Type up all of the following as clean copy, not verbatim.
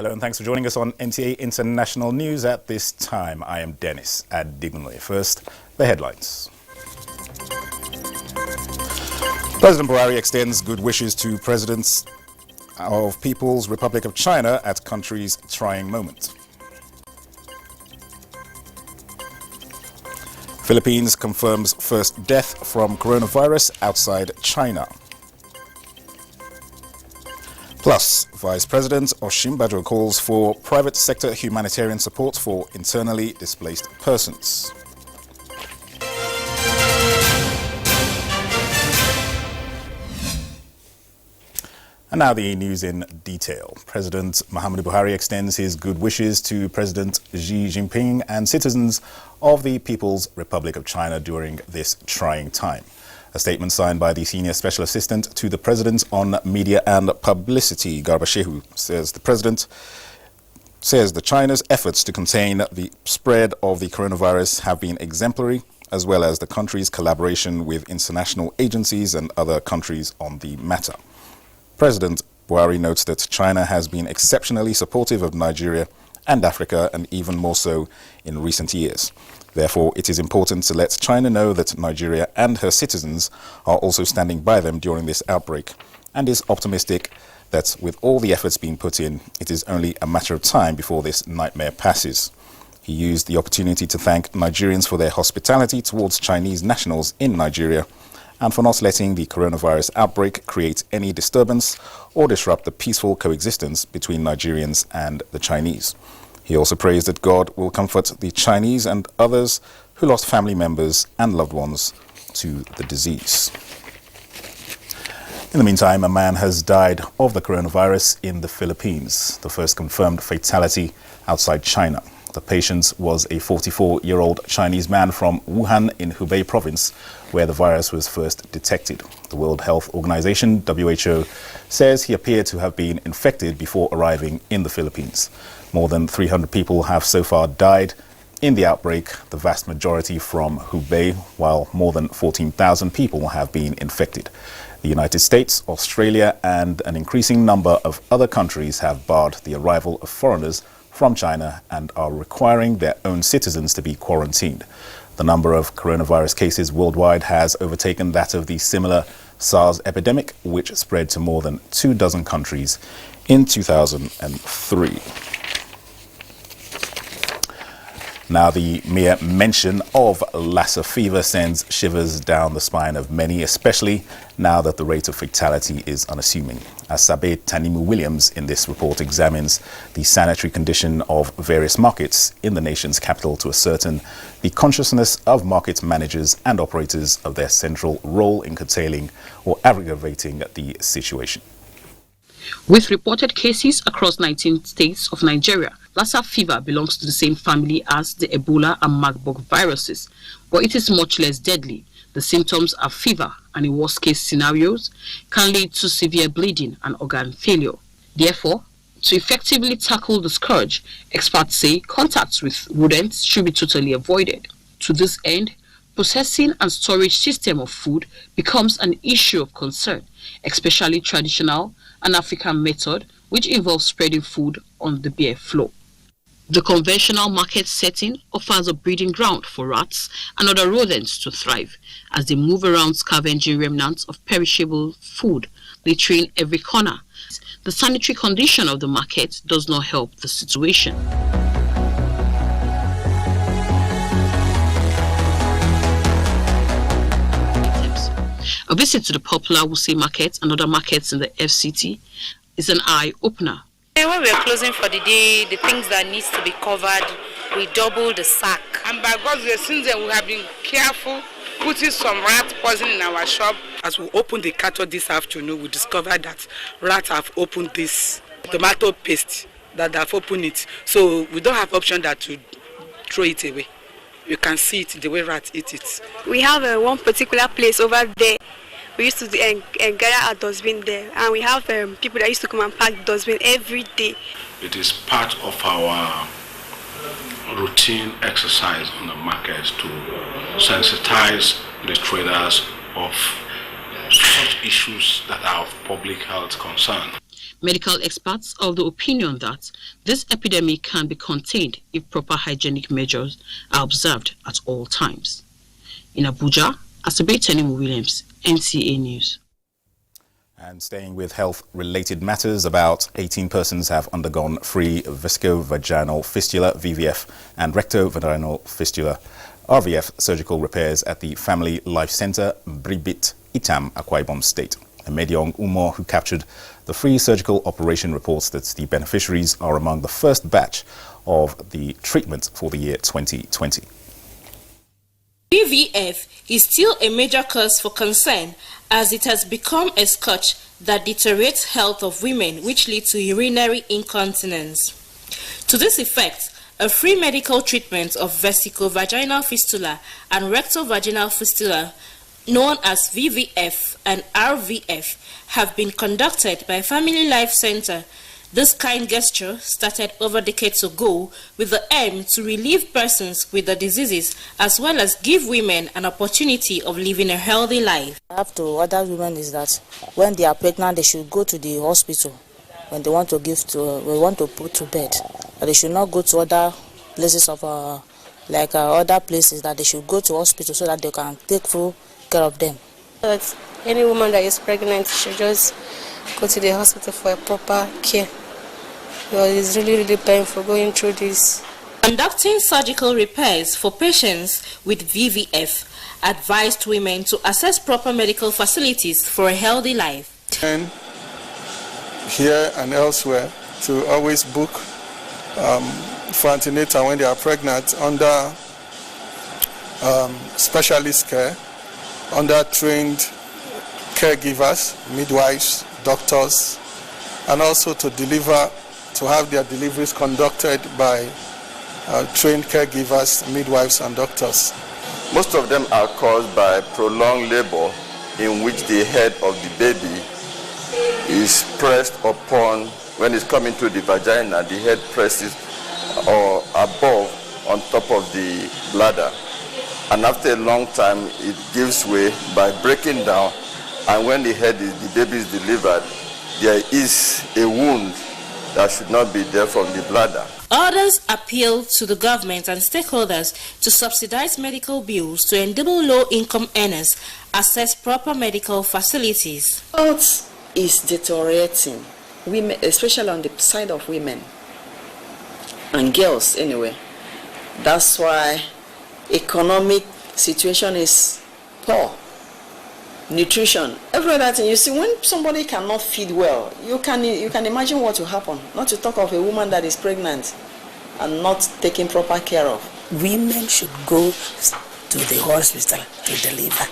Hello and thanks for joining us on NTA International News at this time. I am Dennis Adigunle. First, the headlines. President Buhari extends good wishes to presidents of People's Republic of China at country's trying moment. Philippines confirms first death from coronavirus outside China. Plus, Vice President Osinbajo calls for private sector humanitarian support for internally displaced persons. And now the news in detail. President Muhammadu Buhari extends his good wishes to President Xi Jinping and citizens of the People's Republic of China during this trying time. A statement signed by the Senior Special Assistant to the President on Media and Publicity, Garba Shehu, says the President says the China's efforts to contain the spread of the coronavirus have been exemplary, as well as the country's collaboration with international agencies and other countries on the matter. President Buhari notes that China has been exceptionally supportive of Nigeria and Africa, and even more so in recent years. Therefore, it is important to let China know that Nigeria and her citizens are also standing by them during this outbreak, and is optimistic that with all the efforts being put in, it is only a matter of time before this nightmare passes. He used the opportunity to thank Nigerians for their hospitality towards Chinese nationals in Nigeria and for not letting the coronavirus outbreak create any disturbance or disrupt the peaceful coexistence between Nigerians and the Chinese. He also prays that God will comfort the Chinese and others who lost family members and loved ones to the disease. In the meantime, a man has died of the coronavirus in the Philippines, the first confirmed fatality outside China. The patient was a 44-year-old Chinese man from Wuhan in Hubei province, where the virus was first detected. The World Health Organization, WHO, says he appeared to have been infected before arriving in the Philippines. More than 300 people have so far died in the outbreak, the vast majority from Hubei, while more than 14,000 people have been infected. The United States, Australia, and an increasing number of other countries have barred the arrival of foreigners from China and are requiring their own citizens to be quarantined. The number of coronavirus cases worldwide has overtaken that of the similar SARS epidemic, which spread to more than 24 countries in 2003. Now, the mere mention of Lassa fever sends shivers down the spine of many, especially now that the rate of fatality is unassuming. Asabe Tanimu Williams in this report examines the sanitary condition of various markets in the nation's capital to ascertain the consciousness of market managers and operators of their central role in curtailing or aggravating the situation. With reported cases across 19 states of Nigeria, Lassa fever belongs to the same family as the Ebola and Marburg viruses, but it is much less deadly. The symptoms are fever and in worst-case scenarios can lead to severe bleeding and organ failure. Therefore, to effectively tackle the scourge, experts say contacts with rodents should be totally avoided. To this end, processing and storage system of food becomes an issue of concern, especially traditional and African method, which involves spreading food on the bare floor. The conventional market setting offers a breeding ground for rats and other rodents to thrive as they move around scavenging remnants of perishable food, littering every corner. The sanitary condition of the market does not help the situation. A visit to the popular Wuse market and other markets in the FCT is an eye-opener. When we're closing for the day, the things that needs to be covered, we double the sack. And by God's grace, since then we have been careful, putting some rat poison in our shop. As we opened the carton this afternoon, we discovered that rats have opened this tomato paste, that have opened it. So we don't have option that to throw it away. You can see it the way rats eat it. We have one particular place over there. We used to gather our dustbin there, and we have people that used to come and pack the dustbin every day. It is part of our routine exercise on the market to sensitize the traders of such issues that are of public health concern. Medical experts are of the opinion that this epidemic can be contained if proper hygienic measures are observed at all times. In Abuja, Asabe Tenimu Williams, NTA News. And staying with health-related matters, about 18 persons have undergone free vesicovaginal fistula, VVF, and rectovaginal fistula, RVF, surgical repairs at the Family Life Center, Bribit, Itam, Akwa Ibom State. Mediong Umo, who captured the free surgical operation, reports that the beneficiaries are among the first batch of the treatment for the year 2020. VVF is still a major cause for concern as it has become a scourge that deteriorates health of women, which lead to urinary incontinence. To this effect, a free medical treatment of vesicovaginal fistula and rectovaginal fistula, known as VVF and RVF, have been conducted by Family Life Center. This kind gesture started over decades ago with the aim to relieve persons with the diseases as well as give women an opportunity of living a healthy life. I have to order women is that when they are pregnant, they should go to the hospital when they want to put to bed. They should not go to other places of other places, that they should go to hospital so that they can take full care of them. But any woman that is pregnant should just go to the hospital for a proper care. Because it's really painful going through this. Conducting surgical repairs for patients with VVF advised women to access proper medical facilities for a healthy life. And here and elsewhere to always book for antenatal when they are pregnant under specialist care, under trained caregivers, midwives, doctors, and also to have their deliveries conducted by trained caregivers, midwives, and doctors. Most of them are caused by prolonged labor in which the head of the baby is pressed upon. When it's coming to the vagina, the head presses or above on top of the bladder. And after a long time, it gives way by breaking down. And when the baby is delivered, there is a wound that should not be there from the bladder. Others appeal to the government and stakeholders to subsidize medical bills to enable low-income earners access proper medical facilities. Health is deteriorating, women, especially on the side of women and girls anyway. That's why economic situation is poor. Nutrition, every other thing. You see, when somebody cannot feed well, you can imagine what will happen. Not to talk of a woman that is pregnant and not taking proper care of. Women should go to the hospital to deliver.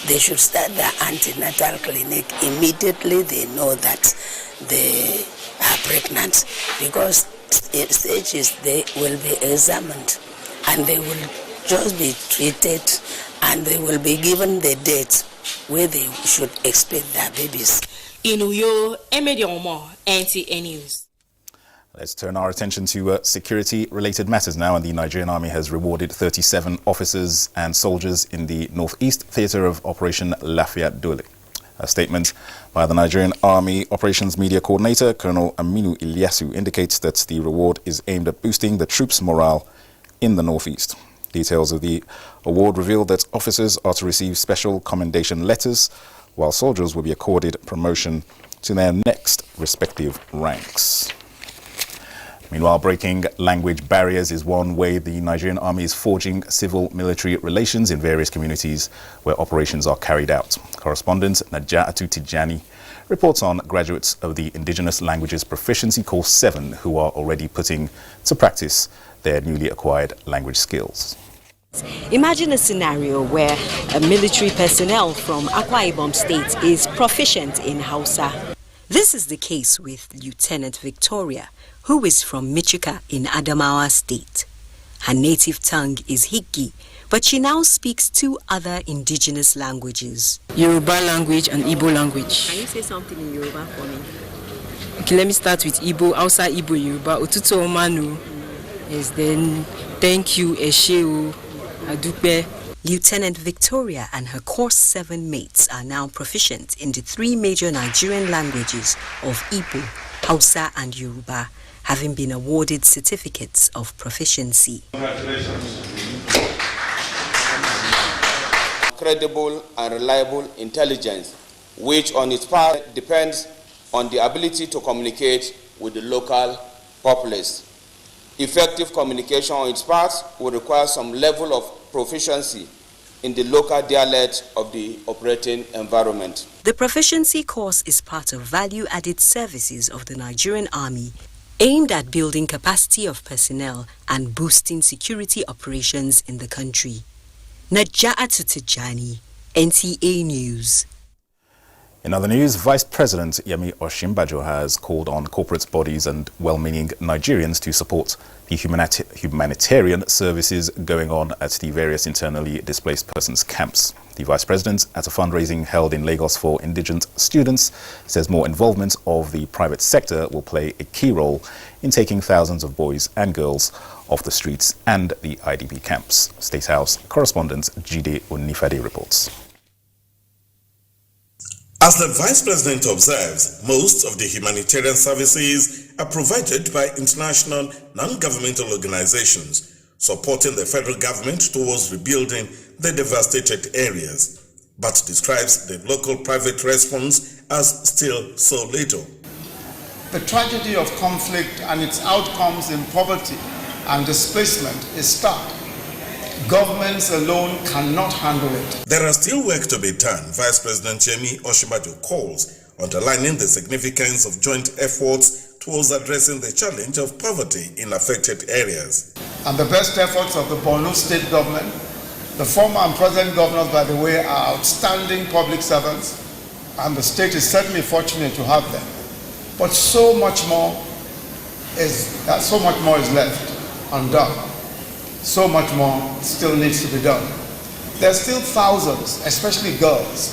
They should start their antenatal clinic immediately they know that they are pregnant, because at stages they will be examined and they will just be treated and they will be given the date where they should expect their babies. In Uyo, Emedi Omo, NTA News. Let's turn our attention to security-related matters now, and the Nigerian Army has rewarded 37 officers and soldiers in the Northeast Theatre of Operation Lafayette Dole. A statement by the Nigerian Army Operations Media Coordinator, Colonel Aminu Ilyasu, indicates that the reward is aimed at boosting the troops' morale in the Northeast. Details of the award reveal that officers are to receive special commendation letters, while soldiers will be accorded promotion to their next respective ranks. Meanwhile, breaking language barriers is one way the Nigerian Army is forging civil-military relations in various communities where operations are carried out. Correspondent Naja'atu Tijani reports on graduates of the Indigenous Languages Proficiency Course 7 who are already putting to practice their newly acquired language skills. Imagine a scenario where a military personnel from Akwa Ibom State is proficient in Hausa. This is the case with Lieutenant Victoria, who is from Michuka in Adamawa State. Her native tongue is Hiki, but she now speaks two other indigenous languages. Yoruba language and Igbo language. Can you say something in Yoruba for me? Okay, let me start with Igbo, outside Igbo Yoruba. Otuto Omanu. Yes, then thank you, Esheo, Adupe. Lieutenant Victoria and her Course 7 mates are now proficient in the three major Nigerian languages of Igbo, Hausa and Yoruba, having been awarded certificates of proficiency. Credible and reliable intelligence, which on its part depends on the ability to communicate with the local populace. Effective communication on its part will require some level of proficiency in the local dialect of the operating environment. The proficiency course is part of value-added services of the Nigerian Army, aimed at building capacity of personnel and boosting security operations in the country. Naja'atu Tijani, NTA News. In other news, Vice President Yemi Osinbajo has called on corporate bodies and well-meaning Nigerians to support the humanitarian services going on at the various internally displaced persons camps. The Vice President, at a fundraising held in Lagos for indigent students, says more involvement of the private sector will play a key role in taking thousands of boys and girls off the streets and the IDP camps. State House correspondent Jide Onifade reports. As the Vice President observes, most of the humanitarian services are provided by international non-governmental organizations supporting the federal government towards rebuilding the devastated areas, but describes the local private response as still so little. The tragedy of conflict and its outcomes in poverty and displacement is stark. Governments alone cannot handle it. There are still work to be done, Vice President Yemi Osinbajo calls, underlining the significance of joint efforts towards addressing the challenge of poverty in affected areas. And the best efforts of the Borno State government, the former and present governors, by the way, are outstanding public servants, and the state is certainly fortunate to have them. But so much more is left undone. So much more still needs to be done. There are still thousands, especially girls,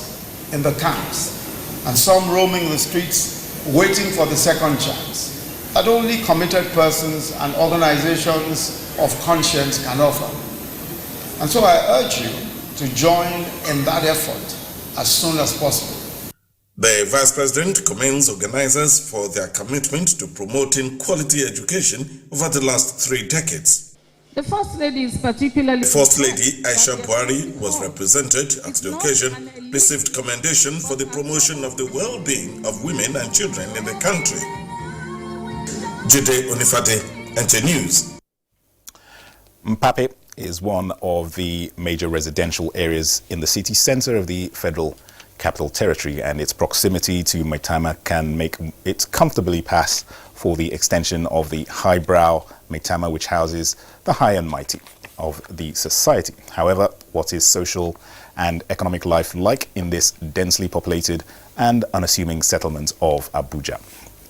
in the camps, and some roaming the streets waiting for the second chance that only committed persons and organizations of conscience can offer. And so I urge you to join in that effort as soon as possible. The Vice President commends organizers for their commitment to promoting quality education over the last 3 decades. The First Lady is particularly... First Lady Aisha Buhari was represented at the occasion, received commendation for the promotion of the well-being of women and children in the country. Jide Onifade, NTA News. Mpape is one of the major residential areas in the city center of the Federal Capital Territory, and its proximity to Maitama can make it comfortably pass for the extension of the highbrow Maitama, which houses the high and mighty of the society. However, what is social and economic life like in this densely populated and unassuming settlement of Abuja?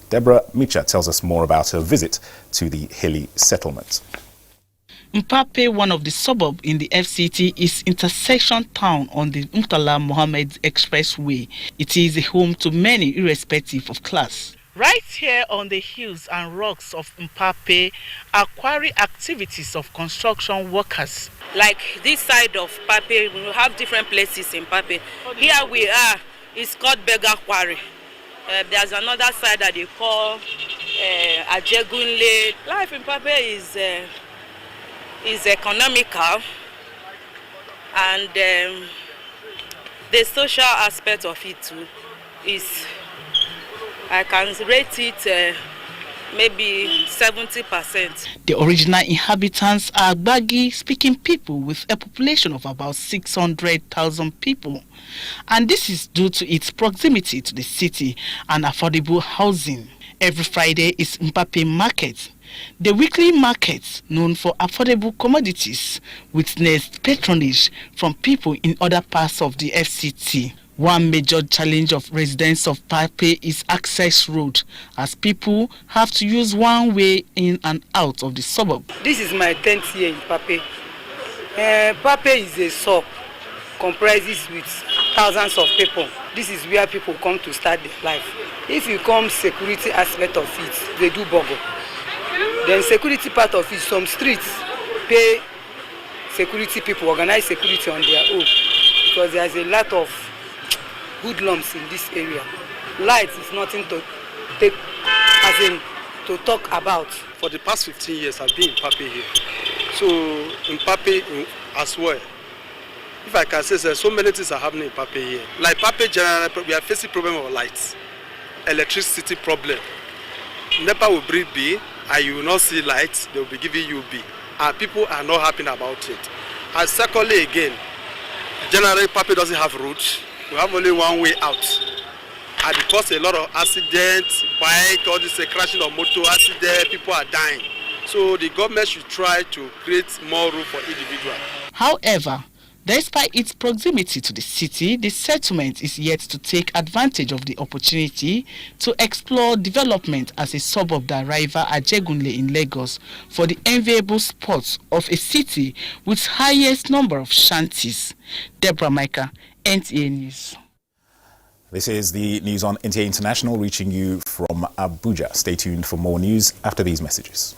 Deborah Micha tells us more about her visit to the hilly settlement. Mpape, one of the suburbs in the FCT, is intersection town on the Murtala Mohammed Expressway. It is a home to many irrespective of class. Right here on the hills and rocks of Mpape are quarry activities of construction workers. Like this side of Mpape, we have different places in Mpape. Here we are, it's called Beggar Quarry. There's another side that they call Ajegunle. Life in Mpape is economical, and the social aspect of it too is, I can rate it maybe 70%. The original inhabitants are Gbagi-speaking people with a population of about 600,000 people. And this is due to its proximity to the city and affordable housing. Every Friday is Mpape Market, the weekly market known for affordable commodities, witnessed patronage from people in other parts of the FCT. One major challenge of residents of Mpape is access road, as people have to use one way in and out of the suburb. This is my 10th year in Mpape. Mpape is a suburb, comprises with thousands of people. This is where people come to start their life. If you come security aspect of it, they do bogo. Then security part of it, some streets pay security people, organize security on their own, because there's a lot of hoodlums in this area. Light is nothing to take as as in to talk about? For the past 15 years, I've been in Pape here. So in Pape as well. If I can say, so many things are happening in Pape here. Like Pape generally, we are facing problem of lights, electricity problem. NEPA will bring B, and you will not see lights, they will be giving you B. And people are not happy about it. And secondly, again, generally Pape doesn't have roads. We have only one way out. And it causes a lot of accidents, bike, all this crashing of motor accident, people are dying. So the government should try to create more room for individuals. However, despite its proximity to the city, the settlement is yet to take advantage of the opportunity to explore development as a suburb that rival Ajegunle in Lagos for the enviable spots of a city with highest number of shanties. Deborah Micah, NTA News. This is the news on NTA International reaching you from Abuja. Stay tuned for more news after these messages.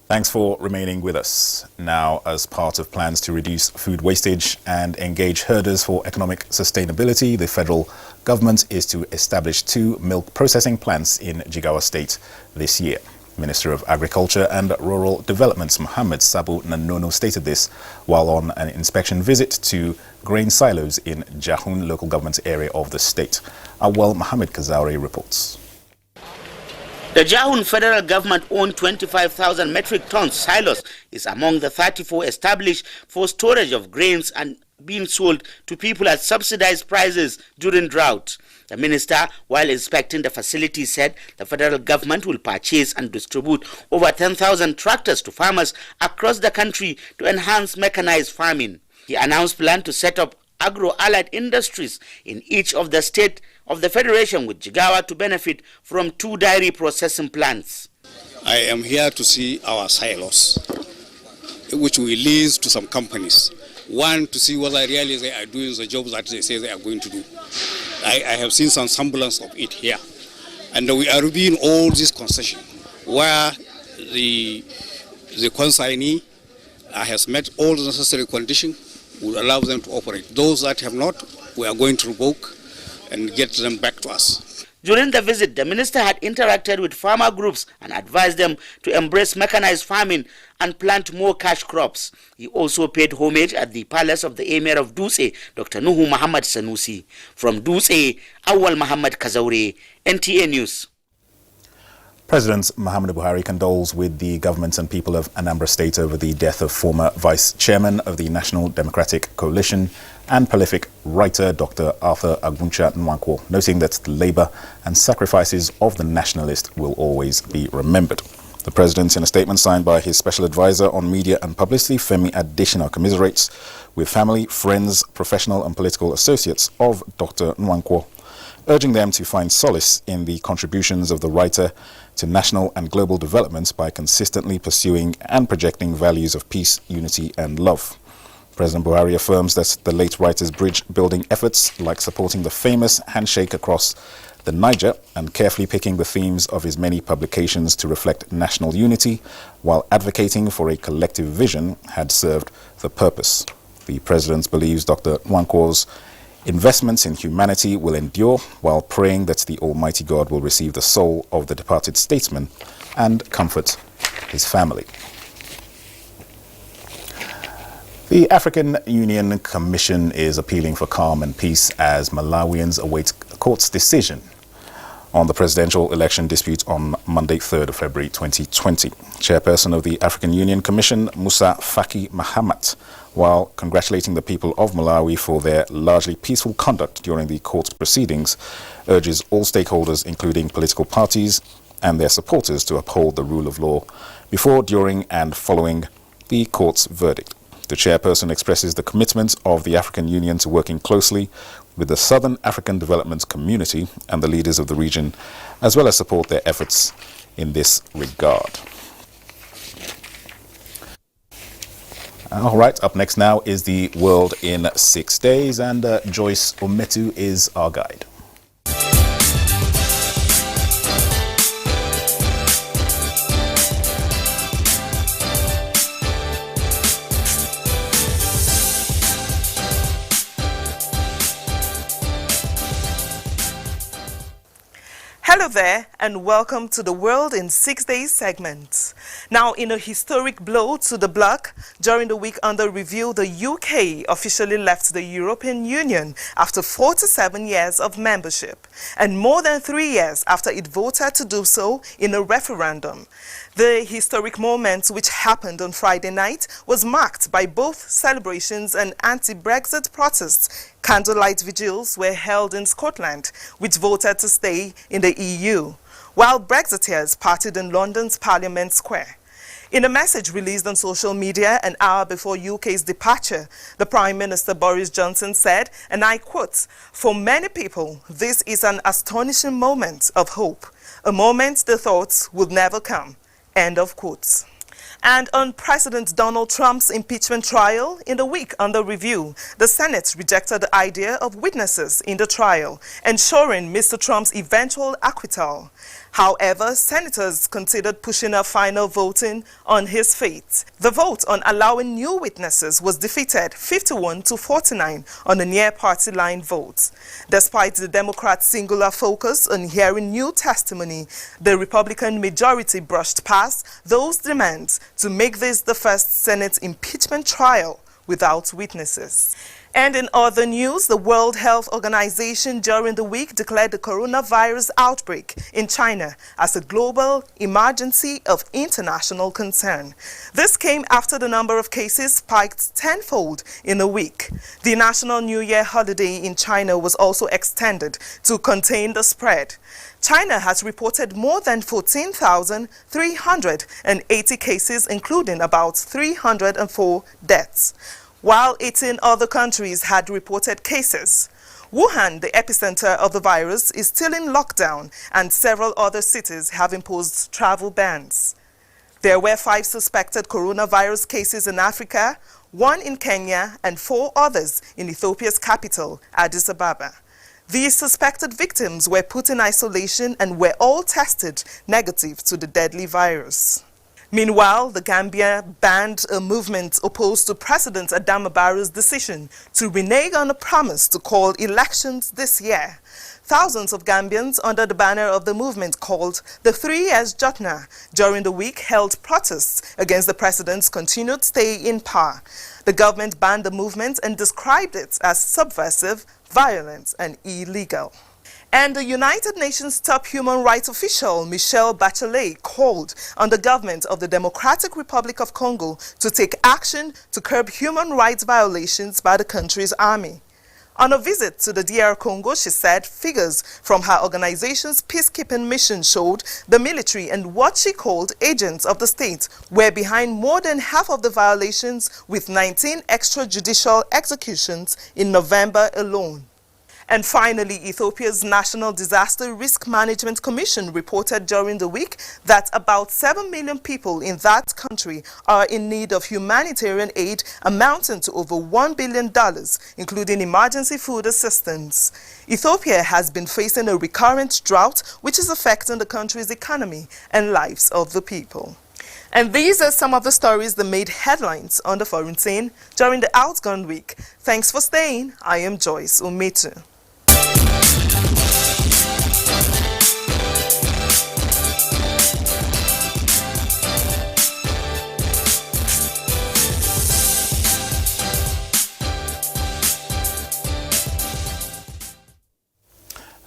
Thanks for remaining with us. Now, as part of plans to reduce food wastage and engage herders for economic sustainability, the federal government is to establish 2 milk processing plants in Jigawa State this year. Minister of Agriculture and Rural Development Mohammed Sabo Nanono stated this while on an inspection visit to grain silos in Jahun local government area of the state. Awal Mohammed Kazauri reports. The Jahun federal government-owned 25,000 metric ton silos is among the 34 established for storage of grains and being sold to people at subsidized prices during drought. The minister, while inspecting the facility, said the federal government will purchase and distribute over 10,000 tractors to farmers across the country to enhance mechanized farming. He announced plan to set up agro-allied industries in each of the state of the federation, with Jigawa to benefit from 2 dairy processing plants. I am here to see our silos, which we lease to some companies. One, to see whether really they are doing the job that they say they are going to do. I have seen some semblance of it here. And we are reviewing all these concessions where the consignee has met all the necessary conditions, will allow them to operate. Those that have not, we are going to revoke and get them back to us. During the visit, the minister had interacted with farmer groups and advised them to embrace mechanized farming and plant more cash crops. He also paid homage at the palace of the Emir of Dutse, Dr. Nuhu Muhammad Sanusi. From Dutse, Awal Muhammad Kazaure, NTA News. President Muhammadu Buhari condoles with the government and people of Anambra State over the death of former vice chairman of the National Democratic Coalition and prolific writer Dr. Arthur Agbuncha Nwankwo, noting that the labor and sacrifices of the nationalist will always be remembered. The president, in a statement signed by his special advisor on media and publicity, Femi Adesina, commiserates with family, friends, professional and political associates of Dr. Nwankwo, urging them to find solace in the contributions of the writer to national and global development by consistently pursuing and projecting values of peace, unity and love. President Buhari affirms that the late writer's bridge-building efforts, like supporting the famous handshake across the Niger and carefully picking the themes of his many publications to reflect national unity while advocating for a collective vision, had served the purpose. The president believes Dr. Nwankwo's investments in humanity will endure, while praying that the Almighty God will receive the soul of the departed statesman and comfort his family. The African Union Commission is appealing for calm and peace as Malawians await a court's decision on the presidential election dispute on Monday, 3rd of February 2020. Chairperson of the African Union Commission, Musa Faki Mahamat, while congratulating the people of Malawi for their largely peaceful conduct during the court's proceedings, urges all stakeholders, including political parties and their supporters, to uphold the rule of law before, during and following the court's verdict. The chairperson expresses the commitment of the African Union to working closely with the Southern African Development Community and the leaders of the region, as well as support their efforts in this regard. All right, up next now is the World in 6 Days, and Joyce Ometu is our guide. Hello there and welcome to the World in 6 Days segment. Now, in a historic blow to the bloc, during the week under review, the UK officially left the European Union after 47 years of membership and more than 3 years after it voted to do so in a referendum. The historic moment, which happened on Friday night, was marked by both celebrations and anti-Brexit protests. Candlelight vigils were held in Scotland, which voted to stay in the EU, while Brexiteers partied in London's Parliament Square. In a message released on social media an hour before UK's departure, the Prime Minister Boris Johnson said, and I quote, "For many people, this is an astonishing moment of hope, a moment they thought would never come." End of quotes. And on President Donald Trump's impeachment trial, in the week under review, the Senate rejected the idea of witnesses in the trial, ensuring Mr. Trump's eventual acquittal. However, senators considered pushing a final voting on his fate. The vote on allowing new witnesses was defeated 51 to 49 on a near-party line vote. Despite the Democrats' singular focus on hearing new testimony, the Republican majority brushed past those demands to make this the first Senate impeachment trial without witnesses. And in other news, the World Health Organization during the week declared the coronavirus outbreak in China as a global emergency of international concern. This came after the number of cases spiked tenfold in a week. The National New Year holiday in China was also extended to contain the spread. China has reported more than 14,380 cases, including about 304 deaths, while 18 other countries had reported cases. Wuhan, the epicenter of the virus, is still in lockdown, and several other cities have imposed travel bans. There were 5 suspected coronavirus cases in Africa, 1 in Kenya, and 4 others in Ethiopia's capital, Addis Ababa. These suspected victims were put in isolation and were all tested negative to the deadly virus. Meanwhile, the Gambia banned a movement opposed to President Adama Barrow's decision to renege on a promise to call elections this year. Thousands of Gambians under the banner of the movement called the 3 Years Jotna during the week held protests against the president's continued stay in power. The government banned the movement and described it as subversive, violent, and illegal. And the United Nations top human rights official, Michelle Bachelet, called on the government of the Democratic Republic of Congo to take action to curb human rights violations by the country's army. On a visit to the DR Congo, she said figures from her organization's peacekeeping mission showed the military and what she called agents of the state were behind more than half of the violations, with 19 extrajudicial executions in November alone. And finally, Ethiopia's National Disaster Risk Management Commission reported during the week that about 7 million people in that country are in need of humanitarian aid amounting to over $1 billion, including emergency food assistance. Ethiopia has been facing a recurrent drought, which is affecting the country's economy and lives of the people. And these are some of the stories that made headlines on the foreign scene during the outgone week. Thanks for staying. I am Joyce Umetu.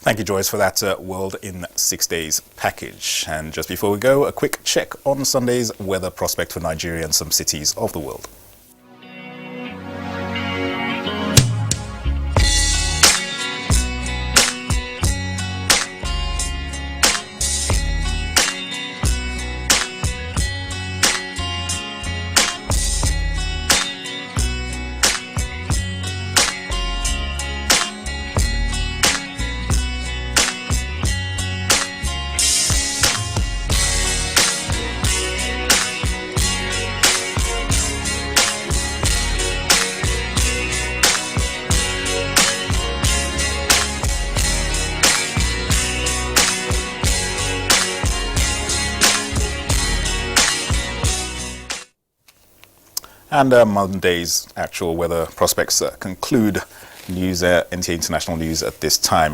Thank you, Joyce, for that World in 6 Days package. And just before we go, a quick check on Sunday's weather prospect for Nigeria and some cities of the world. And Monday's actual weather prospects conclude news, NTA International news at this time.